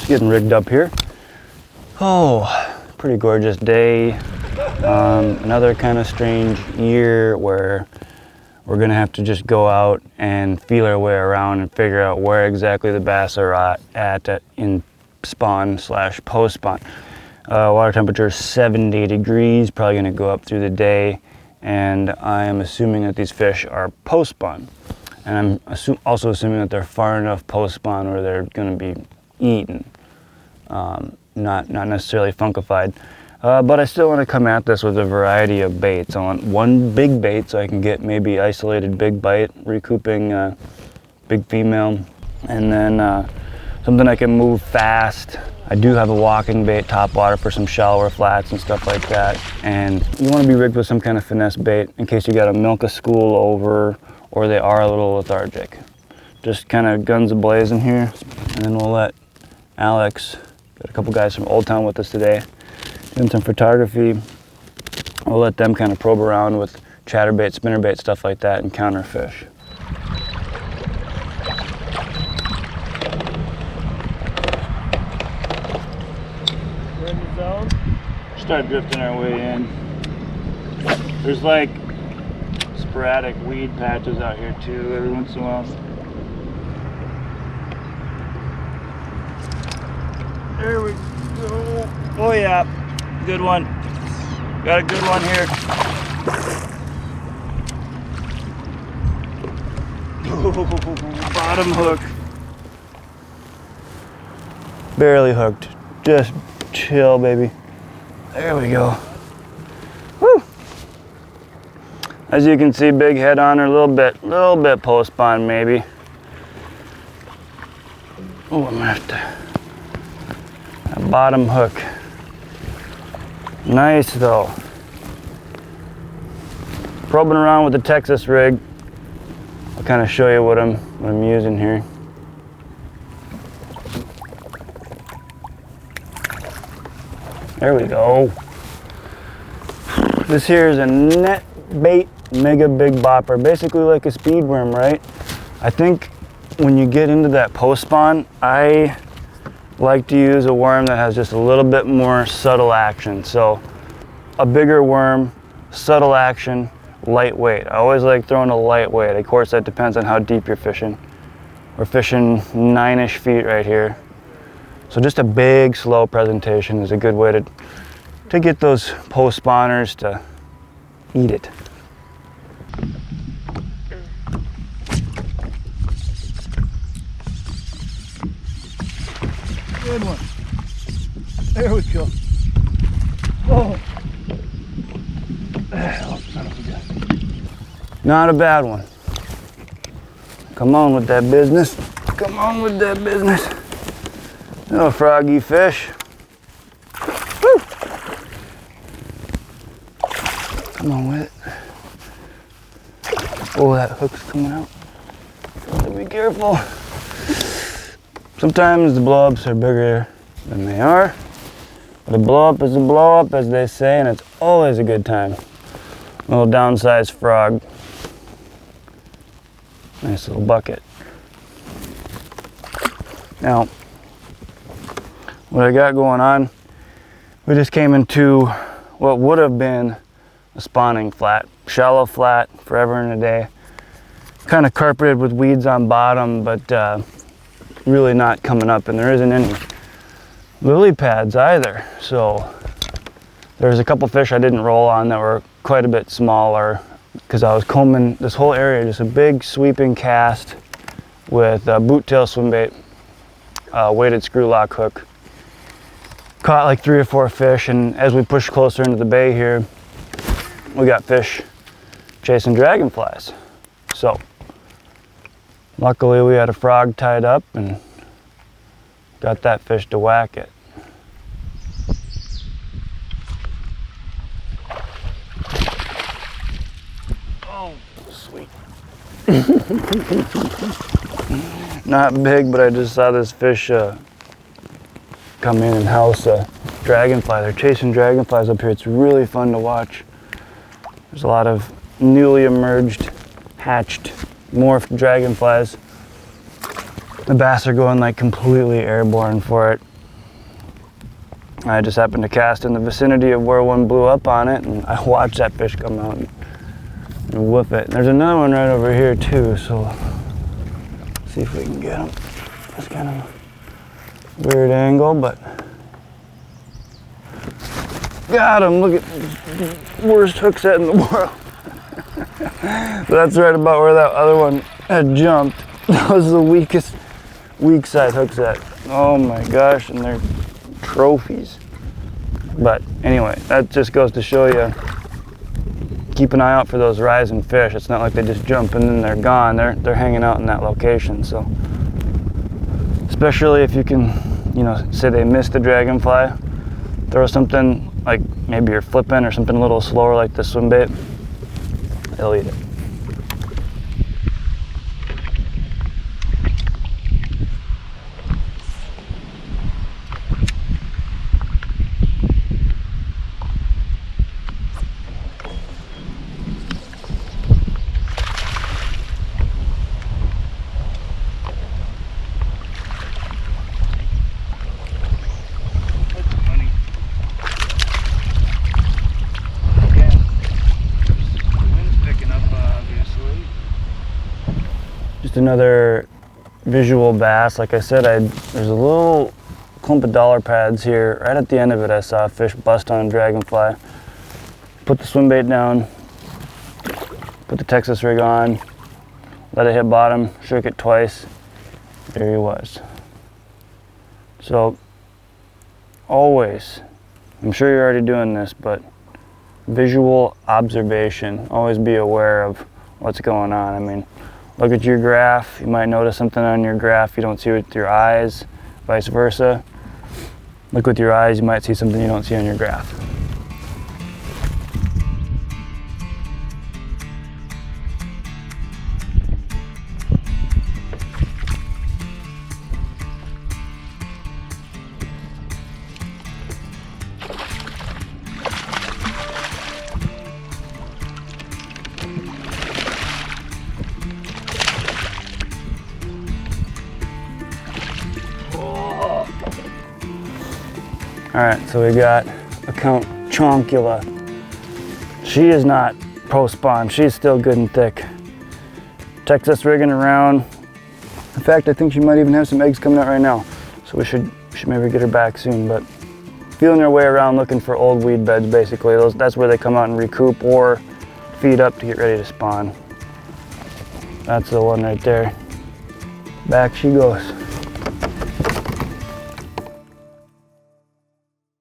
Just getting rigged up here. Oh, pretty gorgeous day. Another kind of strange year where we're gonna have to just go out and feel our way around and figure out where exactly the bass are at in spawn / post spawn. Water temperature is 70 degrees, probably gonna go up through the day, and I am assuming that these fish are post spawn. And I'm also assuming that they're far enough post spawn where they're gonna be eaten, not necessarily funkified. But I still want to come at this with a variety of baits. I want one big bait so I can get maybe isolated big bite, recouping big female, and then something I can move fast. I do have a walking bait, Topwater, for some shallower flats and stuff like that. And you want to be rigged with some kind of finesse bait in case you got to milk a school over or they are a little lethargic. Just kind of guns a-blazing here, and then we'll let Alex, got a couple guys from Old Town with us today, doing some photography. We'll let them kind of probe around with chatterbait, spinnerbait, stuff like that, and counter fish. We're in the zone. Start drifting our way in. There's like sporadic weed patches out here too, every once in a while. There we go. Oh yeah. Good one. Got a good one here. Bottom hook. Barely hooked. Just chill, baby. There we go. Woo. As you can see, big head on her, a little bit post spawn maybe. Oh, I'm gonna have to. A bottom hook. Nice though. Probing around with the Texas rig. I'll kind of show you what I'm using here. There we go. This here is a net bait mega big bopper, basically like a speed worm, right? I think when you get into that post spawn, I like to use a worm that has just a little bit more subtle action. So a bigger worm, subtle action, lightweight. I always like throwing a lightweight. Of course, that depends on how deep you're fishing. We're fishing 9-ish feet right here. So just a big, slow presentation is a good way to get those post spawners to eat it. Good one. There we go. Oh. Not a bad one. Come on with that business. Come on with that business. Oh, froggy fish. Woo. Come on with it. Oh, that hook's coming out. So be careful. Sometimes the blow-ups are bigger than they are. But a blow-up is a blow-up, as they say, and it's always a good time. A little downsized frog. Nice little bucket. Now, what I got going on, we just came into what would have been a spawning flat. Shallow flat, forever and a day. Kind of carpeted with weeds on bottom, but really not coming up, and there isn't any lily pads either. So there's a couple fish I didn't roll on that were quite a bit smaller because I was combing this whole area, just a big sweeping cast with a boot tail swim bait, weighted screw lock hook. Caught like 3 or 4 fish, and as we push closer into the bay here, we got fish chasing dragonflies. So luckily we had a frog tied up and got that fish to whack it. Oh, sweet. Not big, but I just saw this fish come in and house a dragonfly. They're chasing dragonflies up here. It's really fun to watch. There's a lot of newly emerged, hatched, morphed dragonflies. The bass are going like completely airborne for it. I just happened to cast in the vicinity of where one blew up on it, and I watched that fish come out and whoop it. There's another one right over here too, so see if we can get him. It's kind of a weird angle, but got him. Look at the worst hook set in the world. So that's right about where that other one had jumped. That was the weakest, weak side hook set. Oh my gosh, and they're trophies. But anyway, that just goes to show you, keep an eye out for those rising fish. It's not like they just jump and then they're gone. They're hanging out in that location. So especially if you can, you know, say they missed the dragonfly, throw something like maybe you're flipping or something a little slower like the swim bait, they'll eat it. Just another visual bass. Like I said, there's a little clump of dollar pads here. Right at the end of it, I saw a fish bust on a dragonfly. Put the swim bait down, put the Texas rig on, let it hit bottom, shook it twice. There he was. So always, I'm sure you're already doing this, but visual observation. Always be aware of what's going on. I mean, look at your graph. You might notice something on your graph you don't see with your eyes, vice versa. Look with your eyes, you might see something you don't see on your graph. All right, so we got a Count Chonkula. She is not pro-spawn, she's still good and thick. Texas rigging around. In fact, I think she might even have some eggs coming out right now. So we should maybe get her back soon, but feeling her way around looking for old weed beds basically. That's where they come out and recoup or feed up to get ready to spawn. That's the one right there. Back she goes.